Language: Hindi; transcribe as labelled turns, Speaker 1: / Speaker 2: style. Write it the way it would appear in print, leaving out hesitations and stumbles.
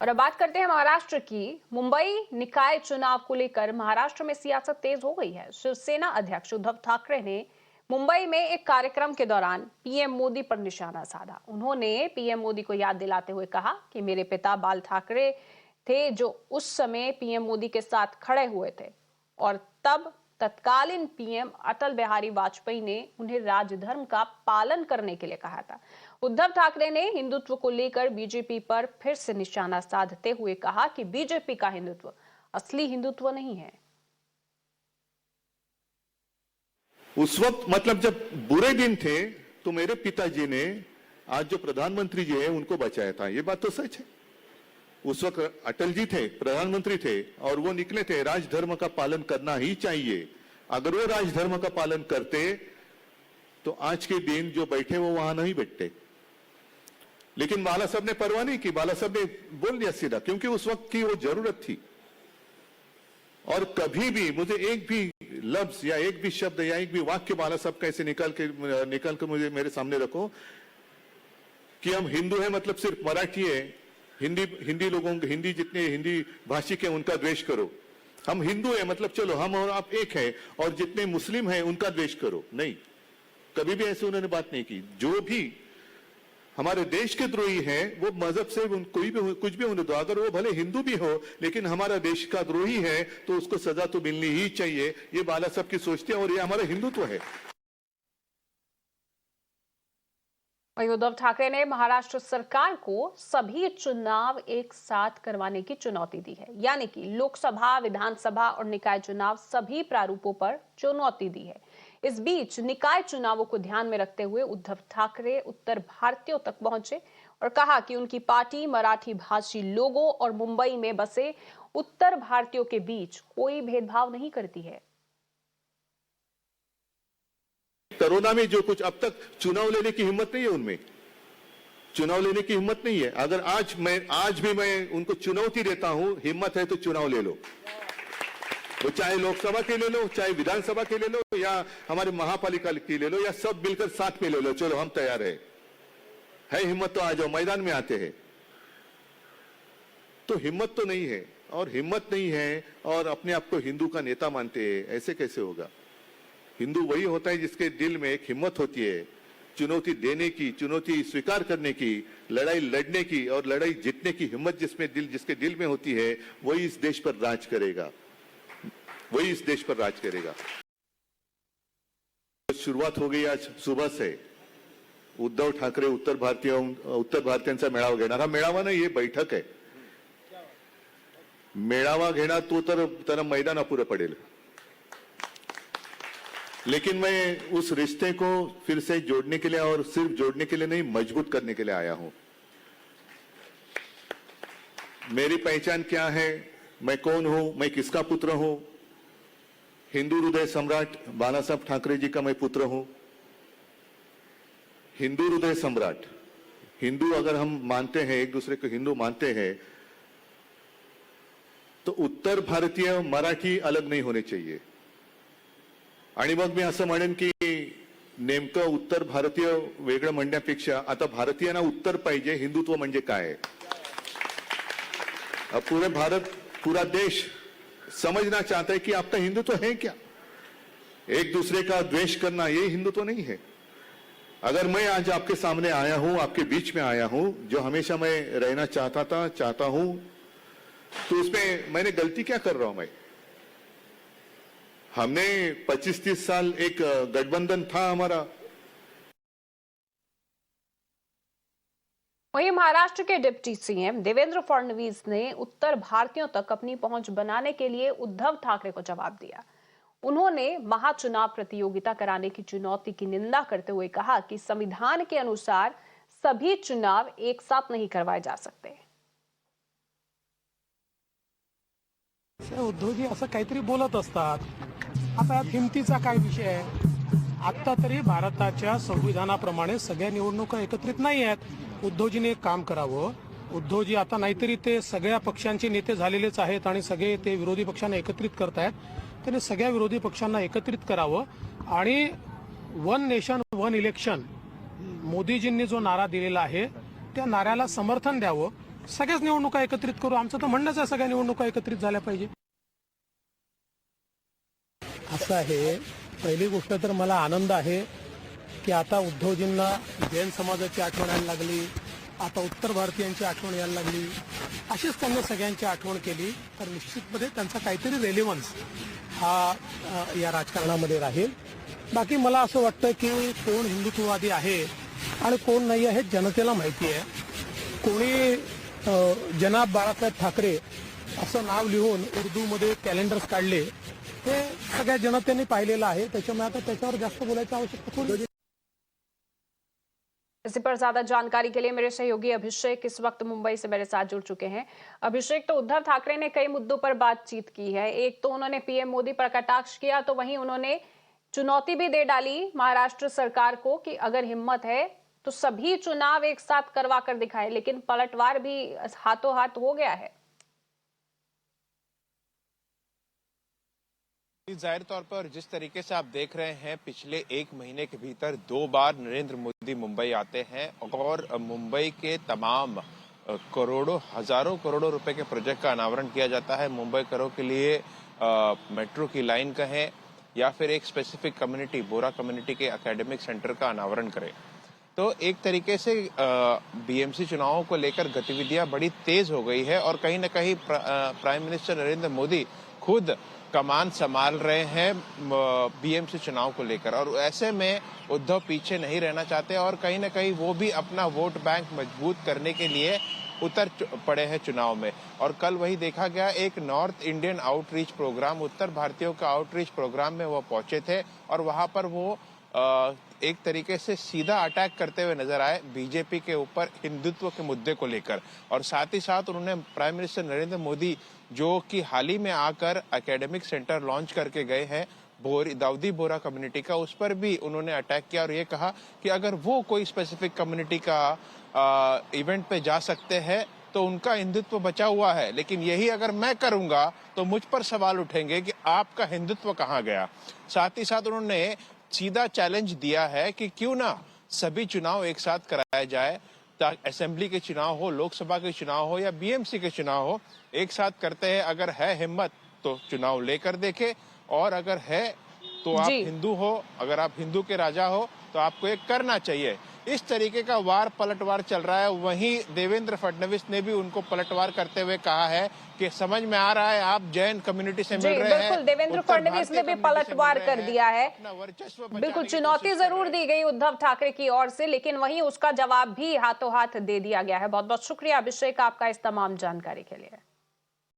Speaker 1: और अब बात करते हैं महाराष्ट्र की। मुंबई निकाय चुनाव को लेकर महाराष्ट्र में सियासत तेज हो गई है। शिवसेना अध्यक्ष उद्धव ठाकरे ने मुंबई में एक कार्यक्रम के दौरान पीएम मोदी पर निशाना साधा। उन्होंने पीएम मोदी को याद दिलाते हुए कहा कि मेरे पिता बाल ठाकरे थे जो उस समय पीएम मोदी के साथ खड़े हुए थे और तब तत्कालीन पीएम अटल बिहारी वाजपेयी ने उन्हें राजधर्म का पालन करने के लिए कहा था। उद्धव ठाकरे ने हिंदुत्व को लेकर बीजेपी पर फिर से निशाना साधते हुए कहा कि बीजेपी का हिंदुत्व असली हिंदुत्व नहीं है।
Speaker 2: उस वक्त मतलब जब बुरे दिन थे तो मेरे पिताजी ने आज जो प्रधानमंत्री जी है उनको बचाया था। ये बात तो सच है। उस वक्त अटल जी थे, प्रधानमंत्री थे और वो निकले थे राजधर्म का पालन करना ही चाहिए। अगर वो राजधर्म का पालन करते तो आज के दिन जो बैठे वो वहां नहीं बैठते। लेकिन बाला साहब ने परवाह नहीं की। बाला साहब ने बोल दिया सीधा, क्योंकि उस वक्त की वो जरूरत थी। और कभी भी मुझे एक भी लफ्ज या एक भी शब्द या एक भी वाक्य बाला साहब का ऐसे निकाल के मुझे मेरे सामने रखो कि हम हिंदू हैं मतलब सिर्फ मराठी है, हिंदी लोगों हिंदी जितने हिंदी भाषिक हैं उनका द्वेष करो। हम हिंदू हैं मतलब चलो हम और आप एक हैं, और जितने मुस्लिम हैं उनका द्वेष करो। नहीं, कभी भी ऐसे उन्होंने बात नहीं की। जो भी हमारे देश के द्रोही हैं वो मजहब से कोई भी कुछ भी होने दो, अगर वो भले हिंदू भी हो लेकिन हमारा देश का द्रोही है तो उसको सजा तो मिलनी ही चाहिए। ये बाला साहब की सोचते हैं और ये हमारा हिंदुत्व है।
Speaker 1: वहीं उद्धव ठाकरे ने महाराष्ट्र सरकार को सभी चुनाव एक साथ करवाने की चुनौती दी है, यानी कि लोकसभा, विधानसभा और निकाय चुनाव सभी प्रारूपों पर चुनौती दी है। इस बीच निकाय चुनावों को ध्यान में रखते हुए उद्धव ठाकरे उत्तर भारतीयों तक पहुंचे और कहा कि उनकी पार्टी मराठी भाषी लोगों और मुंबई में बसे उत्तर भारतीयों के बीच कोई भेदभाव नहीं करती है।
Speaker 2: कोरोना में जो कुछ अब तक चुनाव लेने की हिम्मत नहीं है, उनमें चुनाव लेने की हिम्मत नहीं है। अगर आज भी मैं उनको चुनौती देता हूं, हिम्मत है तो चुनाव ले लो। वो चाहे लोकसभा के ले लो, चाहे विधानसभा के ले लो, या हमारे महापालिका की ले लो, या सब मिलकर साथ में ले लो। चलो हम तैयार है हिम्मत तो आ जाओ, मैदान में आते हैं। तो हिम्मत तो नहीं है, और हिम्मत नहीं है और अपने आप को हिंदू का नेता मानते हैं, ऐसे कैसे होगा? हिंदू वही होता है जिसके दिल में एक हिम्मत होती है चुनौती देने की, चुनौती स्वीकार करने की, लड़ाई लड़ने की और लड़ाई जीतने की हिम्मत जिसके दिल में होती है, वही इस देश पर राज करेगा, वही इस देश पर राज करेगा। शुरुआत हो गई आज सुबह से। उद्धव ठाकरे उत्तर भारतीयांचा मेळावा घेणार। हा मेळावा नाही, हे बैठक आहे। मेळावा घेणार तो तर त्याला मैदान अपुरं पडेल। लेकिन मैं उस रिश्ते को फिर से जोड़ने के लिए, और सिर्फ जोड़ने के लिए नहीं, मजबूत करने के लिए आया हूं। मेरी पहचान क्या है, मैं कौन हूं, मैं किसका पुत्र हूं? हिंदू हृदय सम्राट बाला साहब ठाकरे जी का मैं पुत्र हूं। हिंदू हृदय सम्राट, हिंदू अगर हम मानते हैं, एक दूसरे को हिंदू मानते हैं, तो उत्तर भारतीय मराठी अलग नहीं होने चाहिए। आणि मग मी असं म्हणेन की नेमकं उत्तर भारतीय वेगळं म्हणण्यापेक्षा आता भारतीयांना उत्तर पाहिजे, हिंदुत्व म्हणजे काय। अब पूरे भारत, पूरा देश समझना चाहता है कि आपका हिंदुत्व है क्या। एक दूसरे का द्वेष करना ये हिंदुत्व नहीं है। अगर मैं आज आपके सामने आया हूं, आपके बीच में आया हूं, जो हमेशा मैं रहना चाहता हूं, तो उसमें मैंने गलती क्या कर रहा हूं? मैं हमने 25-30 साल एक गठबंधन था हमारा।
Speaker 1: वहीं महाराष्ट्र के डिप्टी सीएम देवेंद्र फडणवीस ने उत्तर भारतीयों तक अपनी पहुंच बनाने के लिए उद्धव ठाकरे को जवाब दिया। उन्होंने महाचुनाव प्रतियोगिता कराने की चुनौती की निंदा करते हुए कहा कि संविधान के अनुसार सभी चुनाव एक साथ नहीं करवाए जा सकते।
Speaker 3: उद्धवजी असं काहीतरी बोलत असतात। आता यात हिमतीचा काय विषय आहे? आता तरी भारताच्या संविधानाप्रमाणे सगळ्या निवडणुका एकत्रित नाही आहेत। उद्धवजीने एक काम करावं। उद्धवजी आता नाहीतरी ते सगळ्या पक्षांचे नेते झालेलेच आहेत आणि सगळे ते विरोधी पक्षांना एकत्रित करतायत। त्याने सगळ्या विरोधी पक्षांना एकत्रित करावं आणि वन नेशन वन इलेक्शन मोदीजींनी जो नारा दिलेला आहे त्या नाऱ्याला समर्थन द्यावं सगळ्याच निवडणुका एकत्रित करू. आमचं तर म्हणणंच आहे सगळ्या निवडणुका एकत्रित झाल्या पाहिजे. असं आहे, पहिली गोष्ट तर मला आनंद आहे की आता उद्धवजींना जैन समाजाची आठवण यायला लागली, आता उत्तर भारतीयांची आठवण यायला लागली. अशीच त्यांनी सगळ्यांची आठवण केली तर निश्चितपणे त्यांचा काहीतरी रेलिव्हन्स हा या राजकारणामध्ये राहील. बाकी मला असं वाटतं की कोण हिंदुत्ववादी आहे आणि कोण नाही आहे जनतेला माहिती आहे. कोणी जनाब बाळासाहेब ठाकरे असं नाव लिहून उर्दूमध्ये कॅलेंडर्स काढले, हे सगळ्या जनतेने पाहिलेलं आहे. त्याच्यामुळे आता त्याच्यावर जास्त बोलायची आवश्यकता थोडी.
Speaker 1: इसी पर ज्यादा जानकारी के लिए मेरे सहयोगी अभिषेक इस वक्त मुंबई से मेरे साथ जुड़ चुके हैं। अभिषेक, तो उद्धव ठाकरे ने कई मुद्दों पर बातचीत की है। एक तो उन्होंने पीएम मोदी पर कटाक्ष किया, तो वहीं उन्होंने चुनौती भी दे डाली महाराष्ट्र सरकार को कि अगर हिम्मत है तो सभी चुनाव एक साथ करवा कर दिखाए, लेकिन पलटवार भी हाथों हाथ हो गया है।
Speaker 4: जाहिर तौर पर जिस तरीके से आप देख रहे हैं, पिछले एक महीने के भीतर 2 बार नरेंद्र मोदी मुंबई आते हैं और मुंबई के तमाम करोड़ों हजारों करोड़ों रुपए के प्रोजेक्ट का अनावरण किया जाता है। मुंबई करो के लिए मेट्रो की लाइन कहें या फिर एक स्पेसिफिक कम्युनिटी, बोरा कम्युनिटी के एकेडमिक सेंटर का अनावरण करें, तो एक तरीके से बीएमसी चुनावों को लेकर गतिविधियां बड़ी तेज हो गई है और कहीं न कहीं प्राइम मिनिस्टर नरेंद्र मोदी खुद कमान संभाल रहे हैं बीएमसी चुनाव को लेकर। और ऐसे में उद्धव पीछे नहीं रहना चाहते और कहीं न कहीं वो भी अपना वोट बैंक मजबूत करने के लिए उतर पड़े हैं चुनाव में। और कल वही देखा गया, एक नॉर्थ इंडियन आउटरीच प्रोग्राम, उत्तर भारतीयों का आउटरीच प्रोग्राम में वो पहुंचे थे और वहां पर वो एक तरीके से सीधा अटैक करते हुए नजर आए बीजेपी के ऊपर हिंदुत्व के मुद्दे को लेकर। और साथ ही साथ उन्होंने प्राइम मिनिस्टर नरेंद्र मोदी, जो कि हाल ही में आकर एकेडमिक सेंटर लॉन्च करके गए हैं दाऊदी बोरा कम्युनिटी का, उस पर भी उन्होंने अटैक किया और ये कहा कि अगर वो कोई स्पेसिफिक कम्युनिटी का इवेंट पे जा सकते हैं तो उनका हिंदुत्व बचा हुआ है, लेकिन यही अगर मैं करूंगा तो मुझ पर सवाल उठेंगे कि आपका हिंदुत्व कहाँ गया। साथ ही साथ उन्होंने सीधा चैलेंज दिया है कि क्यों ना सभी चुनाव एक साथ कराया जाए, असेंबली के चुनाव हो, लोकसभा के चुनाव हो या बीएमसी के चुनाव हो, एक साथ करते हैं। अगर है हिम्मत तो चुनाव लेकर देखे, और अगर है तो आप हिंदू हो, अगर आप हिंदू के राजा हो तो आपको ये करना चाहिए। इस तरीके का वार पलटवार चल रहा है। वहीं देवेंद्र फडणवीस ने भी उनको पलटवार करते हुए कहा है कि समझ में आ रहा है आप जैन कम्युनिटी से मिल रहे हैं।
Speaker 1: बिल्कुल, देवेंद्र फडणवीस ने भी पलटवार कर दिया है। बिल्कुल, चुनौती जरूर दी गई उद्धव ठाकरे की ओर से, लेकिन वहीं उसका जवाब भी हाथों हाथ दे दिया गया है। बहुत बहुत शुक्रिया अभिषेक आपका इस तमाम जानकारी के लिए।